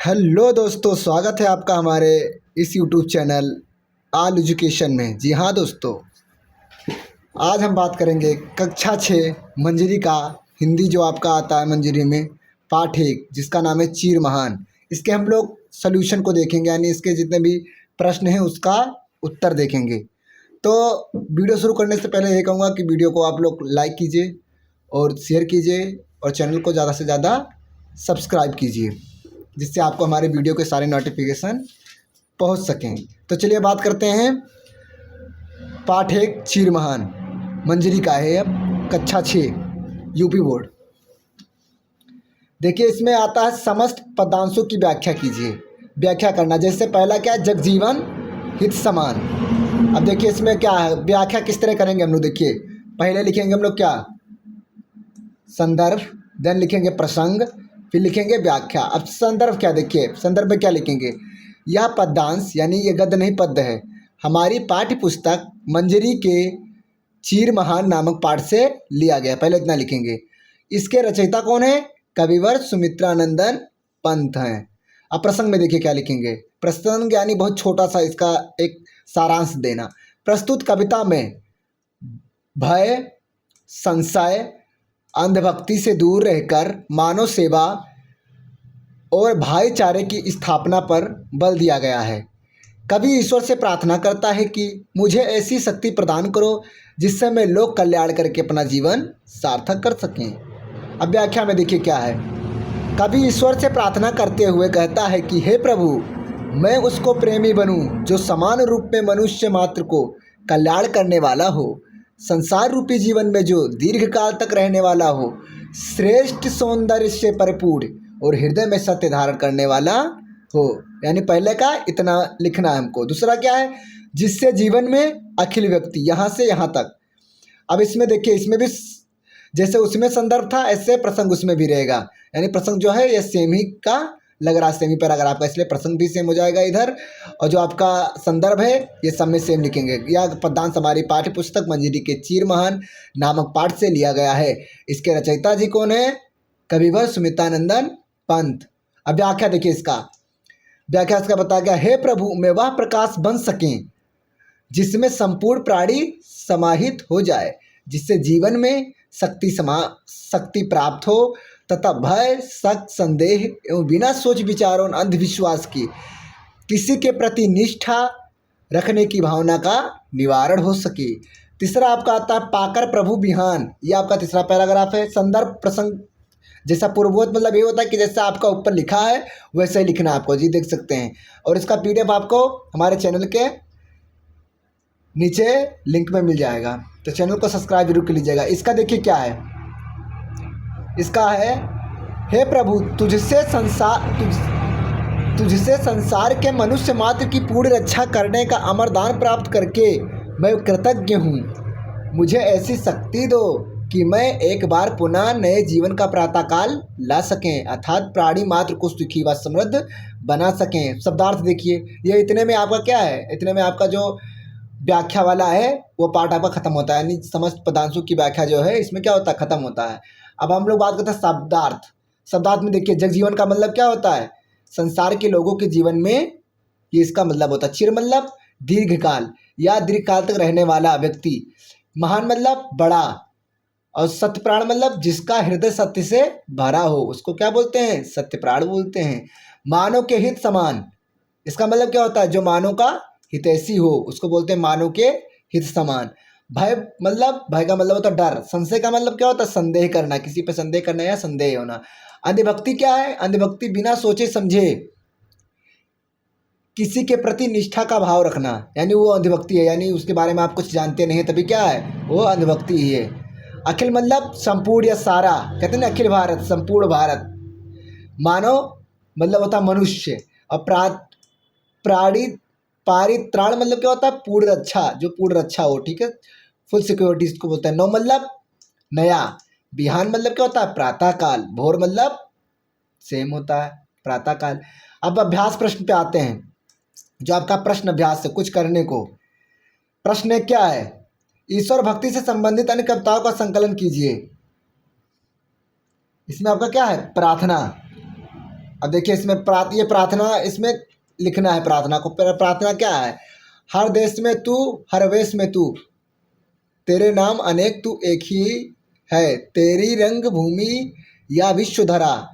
Hello दोस्तों, स्वागत है आपका हमारे इस यूट्यूब चैनल ऑल एजुकेशन में। जी हाँ दोस्तों, आज हम बात करेंगे कक्षा 6 मंजरी का हिंदी जो आपका आता है मंजरी में पाठ 1, जिसका नाम है चीर महान। इसके हम लोग सॉल्यूशन को देखेंगे, यानी इसके जितने भी प्रश्न हैं उसका उत्तर देखेंगे। तो वीडियो शुरू करने से पहले ये कहूँगा कि वीडियो को आप लोग लाइक कीजिए और शेयर कीजिए और चैनल को ज़्यादा से ज़्यादा सब्सक्राइब कीजिए, जिससे आपको हमारे वीडियो के सारे नोटिफिकेशन पहुंच सकें। तो चलिए बात करते हैं। पाठ 1 चीर महान मंजरी का है, अब कक्षा 6 यूपी बोर्ड। देखिए, इसमें आता है समस्त पदांशों की व्याख्या कीजिए। व्याख्या करना, जैसे पहला क्या है, जगजीवन हित समान। अब देखिए इसमें क्या है, व्याख्या किस तरह करेंगे हम लोग। देखिए पहले लिखेंगे हम लोग क्या, संदर्भ, देन लिखेंगे प्रसंग, फिर लिखेंगे व्याख्या। अब संदर्भ क्या, देखिए संदर्भ में क्या लिखेंगे, यह पद्यांश यानी ये गद्य नहीं पद्य है, हमारी पाठ्य पुस्तक मंजरी के चीर महान नामक पाठ से लिया गया। पहले इतना लिखेंगे। इसके रचयिता कौन है, कविवर सुमित्रानंदन पंत हैं। अब प्रसंग में देखिए क्या लिखेंगे। प्रसंग यानी बहुत छोटा सा इसका एक सारांश देना। प्रस्तुत कविता में भय, संशय, अंधभक्ति से दूर रहकर मानव सेवा और भाईचारे की स्थापना पर बल दिया गया है। कवि ईश्वर से प्रार्थना करता है कि मुझे ऐसी शक्ति प्रदान करो जिससे मैं लोक कल्याण करके अपना जीवन सार्थक कर सकें। अब व्याख्या में देखिए क्या है। कवि ईश्वर से प्रार्थना करते हुए कहता है कि हे प्रभु, मैं उसको प्रेमी बनूं जो समान रूप में मनुष्य मात्र को कल्याण करने वाला हो, संसार रूपी जीवन में जो दीर्घ काल तक रहने वाला हो, श्रेष्ठ सौंदर्य से परिपूर्ण और हृदय में सत्य धारण करने वाला हो। यानी पहले का इतना लिखना है हमको। दूसरा क्या है, जिससे जीवन में अखिल व्यक्ति यहाँ से यहाँ तक। अब इसमें देखिए, इसमें भी जैसे उसमें संदर्भ था ऐसे प्रसंग उसमें भी रहेगा। यानी प्रसंग जो है ये सेम ही का लग रहा है, सेमी पैराग्राफ आपका, इसलिए प्रसंग भी सेम हो जाएगा इधर। और जो आपका संदर्भ है ये सब में सेम लिखेंगे। यह पद्यांश हमारी पाठ्य पुस्तक मंजरी के चीर महान नामक पाठ से लिया गया है। इसके रचयिता जी कौन है, कविवर सुमित्रानंदन पंत। अब व्याख्या देखिए इसका। व्याख्या इसका बताया गया, हे प्रभु, मैं वह प्रकाश बन सकें जिसमें संपूर्ण प्राणी समाहित हो जाए, जिससे जीवन में शक्ति प्राप्त हो तथा भय, शक, संदेह एवं बिना सोच विचार और अंधविश्वास की किसी के प्रति निष्ठा रखने की भावना का निवारण हो सके। तीसरा आपका आता है पाकर प्रभु बिहान। ये आपका तीसरा पैराग्राफ है। संदर्भ प्रसंग जैसा पूर्वोक्त, मतलब ये होता है कि जैसा आपका ऊपर लिखा है वैसे ही लिखना आपको, जी देख सकते हैं। और इसका PDF आपको हमारे चैनल के नीचे लिंक में मिल जाएगा, तो चैनल को सब्सक्राइब जरूर कर लीजिएगा। इसका देखिए क्या है, इसका है, हे प्रभु, तुझसे संसार के मनुष्य मात्र की पूर्ण रक्षा करने का अमरदान प्राप्त करके मैं कृतज्ञ हूँ। मुझे ऐसी शक्ति दो कि मैं एक बार पुनः नए जीवन का प्रातःकाल ला सकें, अर्थात प्राणी मात्र को सुखी व समृद्ध बना सकें। शब्दार्थ देखिए, ये इतने में आपका क्या है, इतने में आपका जो व्याख्या वाला है वो पार्ट आपका खत्म होता है। यानी समस्त पदांशों की व्याख्या जो है इसमें क्या होता है, खत्म होता है। अब हम लोग बात करते हैं शब्दार्थ। शब्दार्थ में देखिए, जगजीवन का मतलब क्या होता है, संसार के लोगों के जीवन में ये इसका मतलब होता है। चिर मतलब दीर्घकाल या दीर्घकाल तक रहने वाला व्यक्ति। महान मतलब बड़ा, और सत्यप्राण मतलब जिसका हृदय सत्य से भरा हो उसको क्या बोलते हैं, सत्यप्राण बोलते हैं। मानव के हित समान, इसका मतलब क्या होता है, जो मानव का हितैषी हो उसको बोलते हैं मानव के हित समान। भय मतलब, भय का मतलब होता है डर। संशय का मतलब क्या होता है, संदेह करना, किसी पे संदेह करना या संदेह होना। अंधभक्ति क्या है, अंधभक्ति बिना सोचे समझे किसी के प्रति निष्ठा का भाव रखना, यानी वो अंधभक्ति है। यानी उसके बारे में आप कुछ जानते नहीं है तभी क्या है, वो अंधभक्ति ही है। अखिल मतलब संपूर्ण या सारा, कहते हैं ना अखिल भारत, संपूर्ण भारत। मानव मतलब होता है मनुष्य। और प्राणी, पारित्राण मतलब क्या होता है, पूर्ण रक्षा, जो पूर्ण रक्षा हो, ठीक है, फुल सिक्योरिटी इसको बोलते हैं। नौ मतलब नया। बिहान मतलब क्या होता है, प्रातःकाल। भोर मतलब सेम होता है, प्रातःकाल। अब अभ्यास प्रश्न पे आते हैं, जो आपका प्रश्न अभ्यास है कुछ करने को। प्रश्न क्या है, ईश्वर भक्ति से संबंधित अन्य कविताओं का संकलन कीजिए। इसमें आपका क्या है, प्रार्थना। अब देखिए इसमें ये प्रार्थना, इसमें लिखना है प्रार्थना को। प्रार्थना क्या है? हर देश में तू, हर वेश में तू, तेरे नाम अनेक तू एक ही है, तेरी रंग भूमि या विश्व धरा,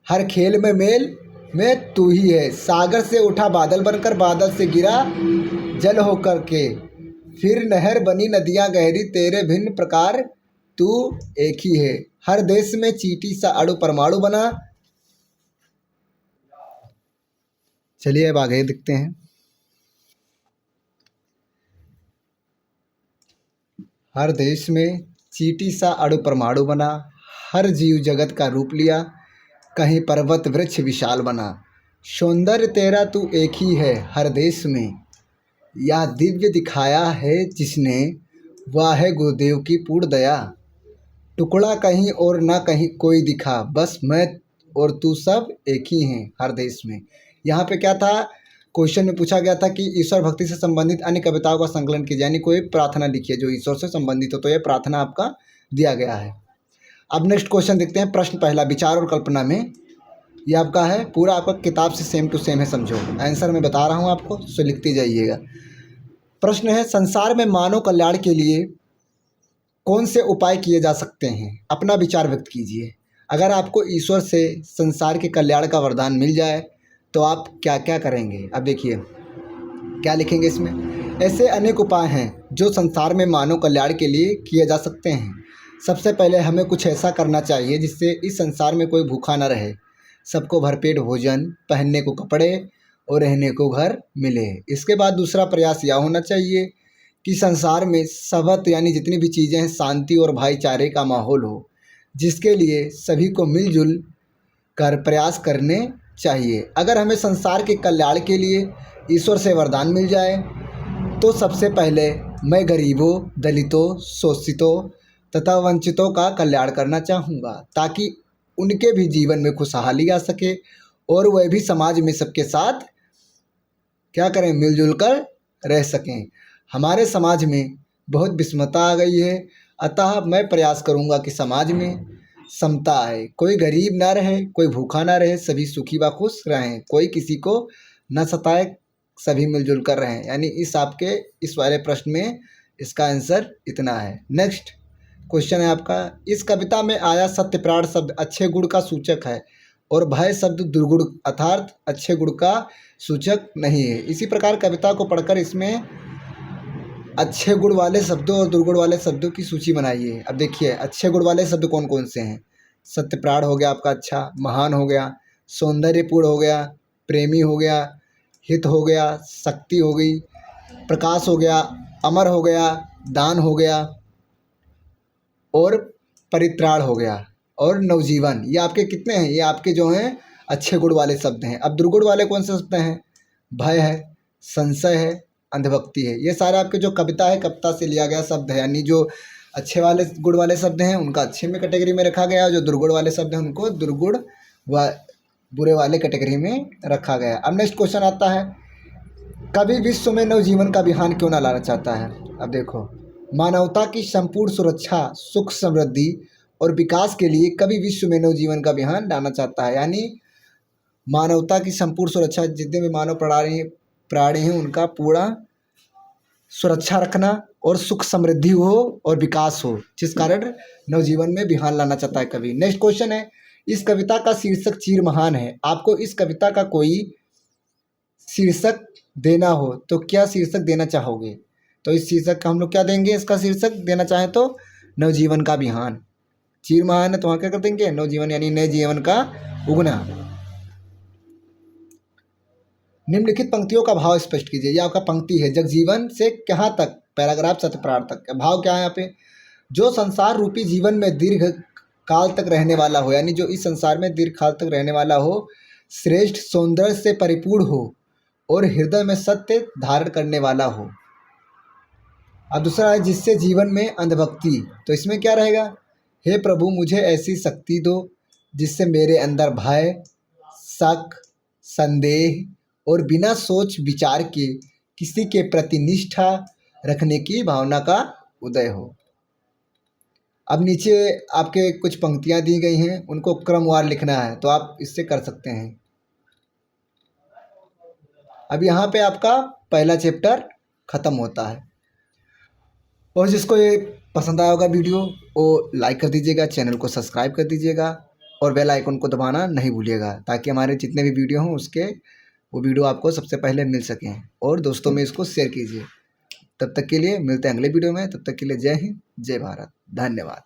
हर खेल में मेल में तू ही है। सागर से उठा बादल बनकर, बादल से गिरा जल होकर के, फिर नहर बनी नदियां गहरी, तेरे भिन्न प्रकार तू एक ही है। हर देश में चींटी सा अणु परमाणु बना। चलिए अब आगे देखते हैं। हर देश में चींटी सा अणु परमाणु बना, हर जीव जगत का रूप लिया, कहीं पर्वत वृक्ष विशाल बना। सौंदर्य तेरा तू एक ही है हर देश में, यह दिव्य दिखाया है जिसने, वह है गुरुदेव की पूर्ण दया। टुकड़ा कहीं और ना कहीं कोई दिखा, बस मैं और तू सब एक ही हैं हर देश में। यहाँ पे क्या था, क्वेश्चन में पूछा गया था कि ईश्वर भक्ति से संबंधित अन्य कविताओं का संकलन कीजिए, यानी कोई प्रार्थना लिखिए जो ईश्वर से संबंधित हो। तो ये प्रार्थना आपका दिया गया है। अब नेक्स्ट क्वेश्चन देखते हैं। प्रश्न पहला, विचार और कल्पना में, ये आपका है पूरा, आपका किताब से सेम टू सेम है, समझो। आंसर मैं बता रहा हूँ आपको, सो लिखते जाइएगा। प्रश्न है, संसार में मानव कल्याण के लिए कौन से उपाय किए जा सकते हैं? अपना विचार व्यक्त कीजिए। अगर आपको ईश्वर से संसार के कल्याण का वरदान मिल जाए तो आप क्या क्या करेंगे? अब देखिए क्या लिखेंगे इसमें। ऐसे अनेक उपाय हैं जो संसार में मानव कल्याण के लिए किए जा सकते हैं। सबसे पहले हमें कुछ ऐसा करना चाहिए जिससे इस संसार में कोई भूखा न रहे, सबको भरपेट भोजन, पहनने को कपड़े और रहने को घर मिले। इसके बाद दूसरा प्रयास यह होना चाहिए कि संसार में सबत यानी जितनी भी चीज़ें हैं, शांति और भाईचारे का माहौल हो, जिसके लिए सभी को मिलजुल कर प्रयास करने चाहिए। अगर हमें संसार के कल्याण के लिए ईश्वर से वरदान मिल जाए तो सबसे पहले मैं गरीबों, दलितों, शोषितों तथा वंचितों का कल्याण करना चाहूँगा, ताकि उनके भी जीवन में खुशहाली आ सके और वह भी समाज में सबके साथ क्या करें, मिलजुल कर रह सकें। हमारे समाज में बहुत विषमता आ गई है, अतः मैं प्रयास करूंगा कि समाज में समता आए, कोई गरीब ना रहे, कोई भूखा ना रहे, सभी सुखी व खुश रहें, कोई किसी को न सताए, सभी मिलजुल कर रहें। यानी इस वाले प्रश्न में इसका आंसर इतना है। नेक्स्ट क्वेश्चन है आपका, इस कविता में आया सत्यप्राण शब्द अच्छे गुण का सूचक है और भय शब्द दुर्गुण अर्थात अच्छे गुण का सूचक नहीं है। इसी प्रकार कविता को पढ़कर इसमें अच्छे गुण वाले शब्दों और दुर्गुण वाले शब्दों की सूची बनाइए। अब देखिए अच्छे गुण वाले शब्द कौन कौन से हैं। सत्यप्राण हो गया आपका अच्छा, महान हो गया, सौंदर्यपूर्ण हो गया, प्रेमी हो गया, हित हो गया, शक्ति हो गई, प्रकाश हो गया, अमर हो गया, दान हो गया और परित्राण हो गया और नवजीवन। ये आपके कितने हैं? ये आपके जो हैं अच्छे गुण वाले शब्द हैं। अब दुर्गुण वाले कौन से शब्द हैं? भय है, संशय है, अंधभक्ति है। ये सारे आपके जो कविता है, कविता से लिया गया शब्द है, यानी जो अच्छे वाले गुण वाले शब्द हैं उनका अच्छे में कैटेगरी में रखा गया, जो दुर्गुण वाले शब्द हैं उनको दुर्गुण व बुरे वाले कैटेगरी में रखा गया। अब नेक्स्ट क्वेश्चन आता है, कवि विश्व में नवजीवन का विहान क्यों ना लाना चाहता है? अब देखो, मानवता की संपूर्ण सुरक्षा, सुख, समृद्धि और विकास के लिए कवि विश्व में नवजीवन का विहान लाना चाहता है। यानी मानवता की संपूर्ण सुरक्षा, जितने भी मानव प्राणी हैं उनका पूरा सुरक्षा रखना और सुख समृद्धि हो और विकास हो, जिस कारण नवजीवन में विहान लाना चाहता है कवि। नेक्स्ट क्वेश्चन है, इस कविता का शीर्षक चीर महान है। आपको इस कविता का कोई शीर्षक देना हो तो क्या शीर्षक देना चाहोगे? तो इस शीर्षक का हम लोग क्या देंगे? इसका शीर्षक देना चाहें तो नवजीवन का विहान। चीर महान है तो वहाँ क्या कर देंगे? नवजीवन, यानी नए जीवन का उगना। निम्नलिखित पंक्तियों का भाव स्पष्ट कीजिए। ये आपका पंक्ति है, जगजीवन से कहाँ तक, पैराग्राफ सत्यप्राण तक। भाव क्या है यहाँ पे? जो संसार रूपी जीवन में दीर्घ काल तक रहने वाला हो, यानी जो इस संसार में दीर्घ काल तक रहने वाला हो, श्रेष्ठ सौंदर्य से परिपूर्ण हो और हृदय में सत्य धारण करने वाला हो। अब दूसरा है, जिससे जीवन में अंधभक्ति, तो इसमें क्या रहेगा? हे प्रभु मुझे ऐसी शक्ति दो जिससे मेरे अंदर भय, शक, संदेह और बिना सोच विचार के किसी के प्रति निष्ठा रखने की भावना का उदय हो। अब नीचे आपके कुछ पंक्तियाँ दी गई हैं, उनको क्रमवार लिखना है, तो आप इससे कर सकते हैं। अब यहाँ पे आपका पहला चैप्टर ख़त्म होता है। और जिसको ये पसंद आया होगा वीडियो, वो लाइक कर दीजिएगा, चैनल को सब्सक्राइब कर दीजिएगा और बेल आइकन को दबाना नहीं भूलिएगा, ताकि हमारे जितने भी वीडियो हों उसके वो वीडियो आपको सबसे पहले मिल सकें। और दोस्तों में इसको शेयर कीजिए। तब तक के लिए मिलते हैं अगले वीडियो में। तब तक के लिए जय हिंद, जय भारत, धन्यवाद।